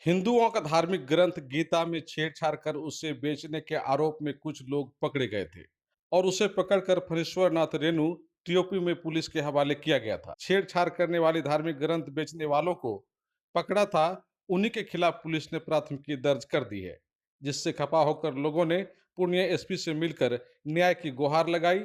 हिंदुओं का धार्मिक ग्रंथ गीता में छेड़छाड़ कर उसे बेचने के आरोप में कुछ लोग पकड़े गए थे और उसे पकड़कर फणीश्वरनाथ रेणु टीओपी में पुलिस के हवाले किया गया था। छेड़छाड़ करने वाली धार्मिक ग्रंथ बेचने वालों को पकड़ा था, उन्हीं के खिलाफ पुलिस ने प्राथमिकी दर्ज कर दी है, जिससे खपा होकर लोगों ने पूर्णिया एसपी से मिलकर न्याय की गुहार लगाई।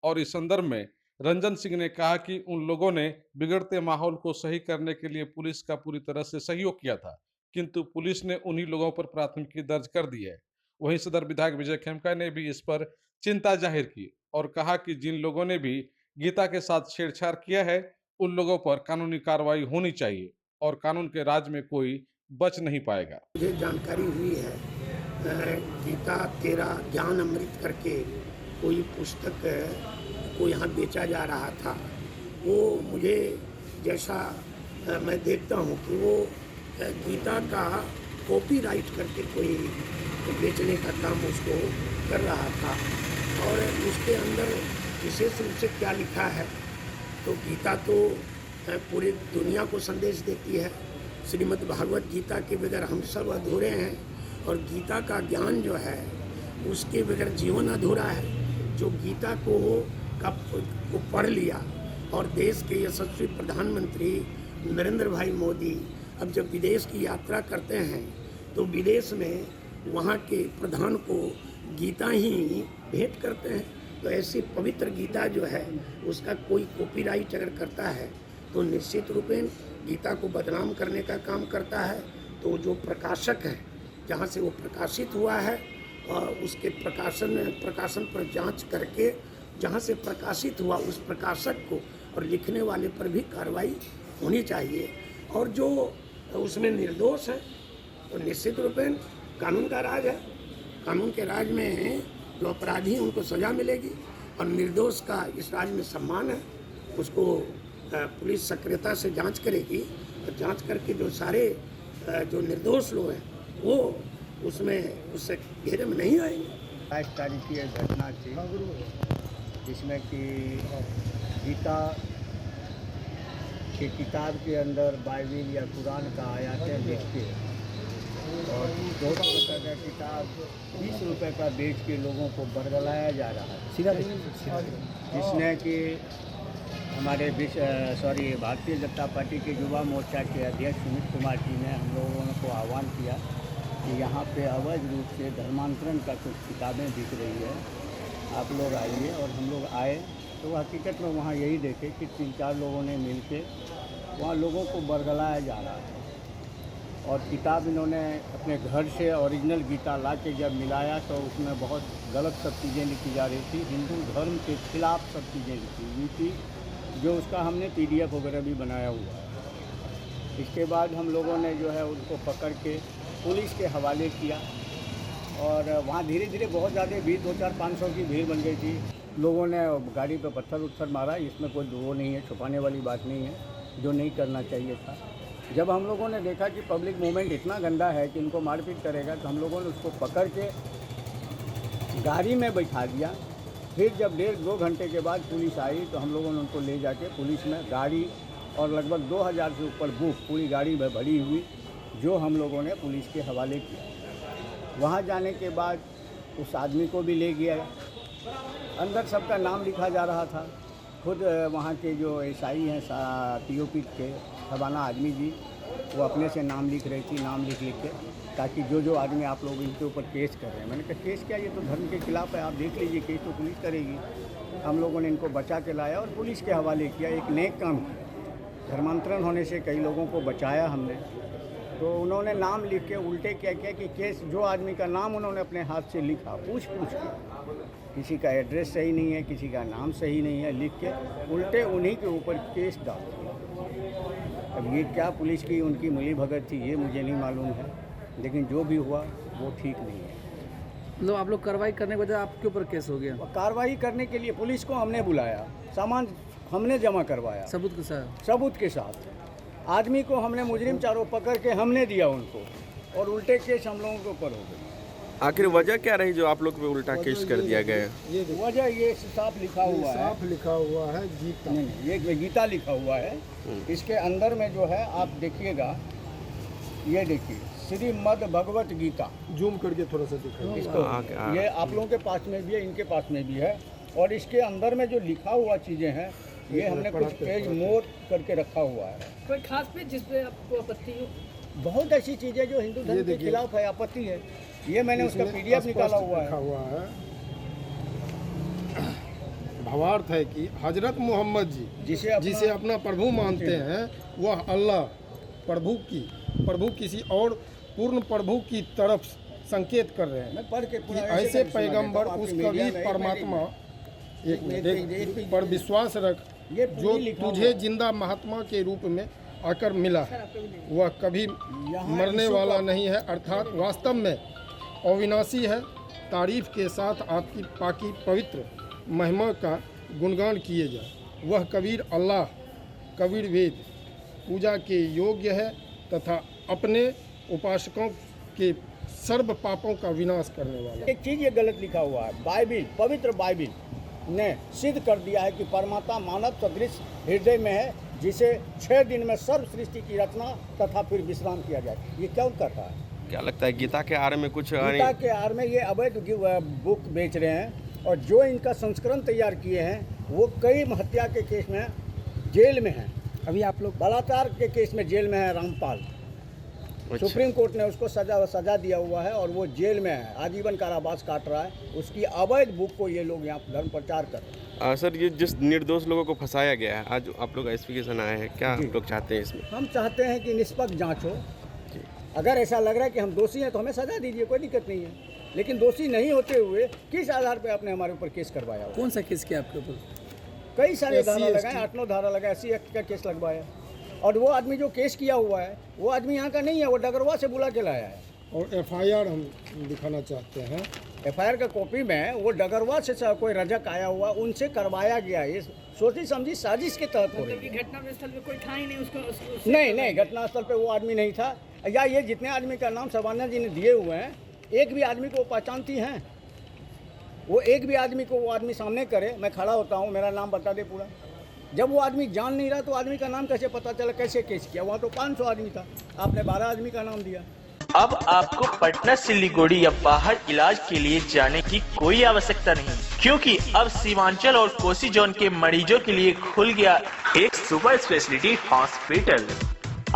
और इस संदर्भ में रंजन सिंह ने कहा कि उन लोगों ने बिगड़ते माहौल को सही करने के लिए पुलिस का पूरी तरह से सहयोग किया था, किंतु पुलिस ने उन्हीं लोगों पर प्राथमिकी दर्ज कर दी है। वहीं सदर विधायक विजय खेमका ने भी इस पर चिंता जाहिर की और कहा कि जिन लोगों ने भी गीता के साथ छेड़छाड़ किया है, उन लोगों पर कानूनी कार्रवाई होनी चाहिए और कानून के राज में कोई बच नहीं पाएगा। मुझे जानकारी हुई है गीता तेरा ज्ञान अमृत करके कोई पुस्तक को यहाँ बेचा जा रहा था। वो मुझे जैसा मैं देखता हूँ कि वो गीता का कॉपीराइट करके कोई बेचने का काम उसको कर रहा था। और उसके अंदर विशेष रूप से क्या लिखा है, तो गीता तो पूरी दुनिया को संदेश देती है। श्रीमद् भागवत गीता के बगैर हम सब अधूरे हैं और गीता का ज्ञान जो है उसके बगैर जीवन अधूरा है। जो गीता को पढ़ लिया और देश के यशस्वी प्रधानमंत्री नरेंद्र भाई मोदी अब जब विदेश की यात्रा करते हैं तो विदेश में वहाँ के प्रधान को गीता ही भेंट करते हैं। तो ऐसी पवित्र गीता जो है उसका कोई कॉपीराइट अगर करता है तो निश्चित रूपेण गीता को बदनाम करने का काम करता है। तो जो प्रकाशक है जहाँ से वो प्रकाशित हुआ है और उसके प्रकाशन पर जांच करके जहाँ से प्रकाशित हुआ उस प्रकाशक को और लिखने वाले पर भी कार्रवाई होनी चाहिए। और जो उसमें निर्दोष है तो निश्चित रूपेण कानून का राज है। कानून के राज में जो अपराधी हैं उनको सज़ा मिलेगी और निर्दोष का इस राज में सम्मान है। उसको पुलिस सक्रियता से जांच करेगी और जांच करके जो सारे जो निर्दोष लोग हैं वो उसमें उससे घेरे में नहीं आएंगे। 22 तारीख की एक घटना थी जिसमें कि गीता की किताब के अंदर बाइबिल या कुरान का आयातें लिख के और 200 रुपये का किताब 20 रुपये का बेच के लोगों को बरगलाया जा रहा है, जिसने कि हमारे भारतीय जनता पार्टी के युवा मोर्चा के अध्यक्ष सुमित कुमार जी ने हम लोगों को आह्वान किया कि यहाँ पे अवैध रूप से धर्मांतरण का कुछ किताबें बिक रही है, आप लोग आइए। और हम लोग आए तो हकीकत में वहाँ यही देखे कि 3-4 लोगों ने मिल के वहाँ लोगों को बरगलाया जा रहा था। और किताब इन्होंने अपने घर से ओरिजिनल गीता ला के जब मिलाया तो उसमें बहुत गलत सब चीज़ें लिखी जा रही थी, हिंदू धर्म के खिलाफ सब चीज़ें लिखी हुई थी, जो उसका हमने PDF वगैरह भी बनाया हुआ है। इसके बाद हम लोगों ने जो है उनको पकड़ के पुलिस के हवाले किया और वहाँ धीरे धीरे बहुत ज़्यादा भीड़ 200-400-500 की भीड़ बन गई थी। लोगों ने गाड़ी पे पत्थर उत्थर मारा, इसमें कोई वो नहीं है, छुपाने वाली बात नहीं है, जो नहीं करना चाहिए था। जब हम लोगों ने देखा कि पब्लिक मूवमेंट इतना गंदा है कि इनको मारपीट करेगा तो हम लोगों ने उसको पकड़ के गाड़ी में बैठा दिया। फिर जब 1.5-2 घंटे के बाद पुलिस आई तो हम लोगों ने उनको ले जाके पुलिस में गाड़ी और लगभग 2000 से ऊपर बुक पूरी गाड़ी में भरी हुई जो हम लोगों ने पुलिस के हवाले किया। वहाँ जाने के बाद उस आदमी को भी ले गया, अंदर सबका नाम लिखा जा रहा था। खुद वहाँ के जो SI हैं TOP के शबाना आदमी जी, वो अपने से नाम लिख रही थी, नाम लिख के, ताकि जो आदमी आप लोग इनके ऊपर केस कर रहे हैं। मैंने कहा केस क्या, ये तो धर्म के खिलाफ है, आप देख लीजिए, केस तो पुलिस करेगी। हम लोगों ने इनको बचा के लाया और पुलिस के हवाले किया। एक नेक काम किया, धर्मांतरण होने से कई लोगों को बचाया हमने। तो उन्होंने नाम लिख के उल्टे क्या किया कि केस जो आदमी का नाम उन्होंने अपने हाथ से लिखा पूछ के, किसी का एड्रेस सही नहीं है, किसी का नाम सही नहीं है, लिख के उल्टे उन्हीं के ऊपर केस डाल दिया। अब ये क्या पुलिस की उनकी मिली भगत थी ये मुझे नहीं मालूम है, लेकिन जो भी हुआ वो ठीक नहीं है। मतलब आप लोग कार्रवाई करने के बजाय आपके ऊपर केस हो गया? कार्रवाई करने के लिए पुलिस को हमने बुलाया, सामान हमने जमा करवाया सबूत के साथ, आदमी को हमने मुजरिम चारों पकड़ के हमने दिया उनको, और उल्टे केस हम लोगों के ऊपर हो गए। आखिर वजह क्या रही जो आप लोग पे उल्टा केस कर दिया गया? वजह ये साफ लिखा हुआ है, साफ लिखा हुआ है गीता। नहीं, ये गीता लिखा हुआ है। इसके अंदर में जो है आप देखिएगा, ये देखिए श्रीमद् भगवत गीता, जूम करके थोड़ा सा दिखाइए। इसको हाँ। ये आप लोगों के पास में भी है, इनके पास में भी है, और इसके अंदर में जो लिखा हुआ चीज़ें हैं ये हमने कुछ पेज मोड़ करके रखा हुआ है। कोई खास पेज जिस पे आपको आपत्ति हो? बहुत ऐसी चीज़ें जो हिंदू धर्म के खिलाफ है, आपत्ति है। ये मैंने उसका PDF निकाला हुआ लिखा है। हुआ है, भावार्थ है कि हजरत मोहम्मद जी जिसे अपना प्रभु मानते हैं वह अल्लाह प्रभु किसी और पूर्ण प्रभु की तरफ संकेत कर रहे हैं मैं पढ़ के कि पूरा ऐसे करके सुना पैगंबर देता हूँ उस आपकी कबीर मीडिया में। परमात्मा एक एक मिनट पर विश्वास रख ये जो पूरी लिखा हुआ तुझे है। जिंदा महात्मा के रूप में आकर मिला है वह कभी यहाँ मरने यीशु वाला का- नहीं है, अर्थात वास्तव में अविनाशी है। तारीफ के साथ आपकी पाकी पवित्र महिमा का गुणगान किए जाए। वह कबीर अल्लाह कबीर वेद पूजा के योग्य है तथा अपने उपासकों के सर्व पापों का विनाश करने वाला। एक चीज़ ये गलत लिखा हुआ है। बाइबिल, पवित्र बाइबिल ने सिद्ध कर दिया है कि परमात्मा मानव सदृश हृदय में है, जिसे 6 दिन में सर्व सृष्टि की रचना तथा फिर विश्राम किया जाए। ये क्यों कर रहा है? क्या लगता है गीता के आरे में कुछ गीता के आड़ में ये अवैध बुक बेच रहे हैं, और जो इनका संस्करण तैयार किए हैं वो कई हत्या के केस में जेल में हैं। अभी आप लोग बलात्कार के केस में जेल में है रामपाल। अच्छा। सुप्रीम कोर्ट ने उसको सजा दिया हुआ है और वो जेल में है, आजीवन कारावास काट रहा है। उसकी अवैध बुक को ये लोग यहाँ धर्म प्रचार कर रहे हैं। सर ये जिस निर्दोष लोगों को फंसाया गया है, आज आप लोग एसपीकेशन आए हैं, क्या आप लोग चाहते हैं इसमें? हम चाहते हैं कि निष्पक्ष जांच हो। अगर ऐसा लग रहा है कि हम दोषी हैं तो हमें सजा दीजिए, कोई दिक्कत नहीं है। लेकिन दोषी नहीं होते हुए किस आधार पर आपने हमारे ऊपर केस करवाया हुआ? कौन सा केस किया आपके ऊपर? कई सारे धारा SC, लगाए, 8-9 धारा लगाए, SC एक्ट का केस लगवाया। और वो आदमी जो केस किया हुआ है वो आदमी यहाँ का नहीं है, वो डगरवा से बुला के लाया है। और FIR हम दिखाना चाहते हैं। FIR का कॉपी में वो डगरवा से कोई रजक आया हुआ, उनसे करवाया गया। ये सोची समझी साजिश के तहत हो रही है। घटना स्थल पे कोई था ही नहीं उसको नहीं, घटनास्थल पे वो आदमी नहीं था। या ये जितने आदमी का नाम शबाना जी ने दिए हुए हैं, एक भी आदमी को पहचानती हैं? वो एक भी आदमी को वो आदमी सामने करे, मैं खड़ा होता हूँ, मेरा नाम बता दे पूरा। जब वो आदमी जान नहीं रहा तो आदमी का नाम कैसे पता चला, कैसे केस किया? वहाँ तो 500 आदमी था, आपने 12 आदमी का नाम दिया। अब आपको पटना, सिलीगुड़ी या बाहर इलाज के लिए जाने की कोई आवश्यकता नहीं, क्योंकि अब सीमांचल और कोसी जोन के मरीजों के लिए खुल गया एक सुपर स्पेशलिटी हॉस्पिटल।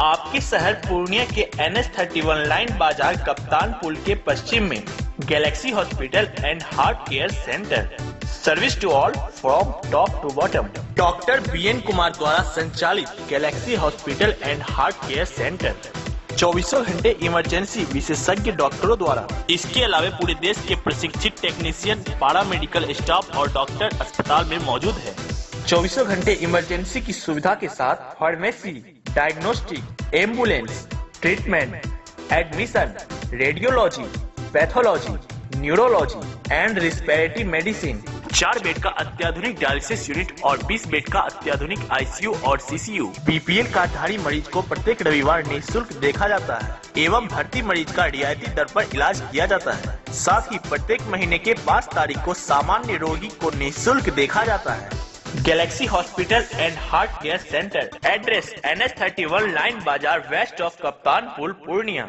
आपके शहर पूर्णिया के NH31 लाइन बाजार कप्तान पुल के पश्चिम में Galaxy hospital and heart care centre. Service to all from top to bottom. Doctor BN Kumar द्वारा संचालित Galaxy hospital and heart care centre 24 घंटे इमरजेंसी विशेषज्ञ डॉक्टरों द्वारा। इसके अलावा पूरे देश के प्रशिक्षित टेक्नीशियन, पारा मेडिकल स्टाफ और डॉक्टर अस्पताल में मौजूद है। 24 घंटे इमरजेंसी की सुविधा के साथ pharmacy, diagnostic, ambulance, treatment, admission, radiology, pathology, neurology and respiratory medicine. 4 bed का अत्याधुनिक डायलिसिस यूनिट और 20 बेड का अत्याधुनिक ICU और CCU। BPL कार्डधारी मरीज को प्रत्येक रविवार निःशुल्क देखा जाता है एवं भर्ती मरीज का रियायती दर पर इलाज किया जाता है। साथ ही प्रत्येक महीने के 5 तारीख को सामान्य रोगी को निःशुल्क देखा जाता है। Galaxy hospital and heart care centre, address NH31 line बाजार वेस्ट ऑफ कप्तान पुल पूर्णिया।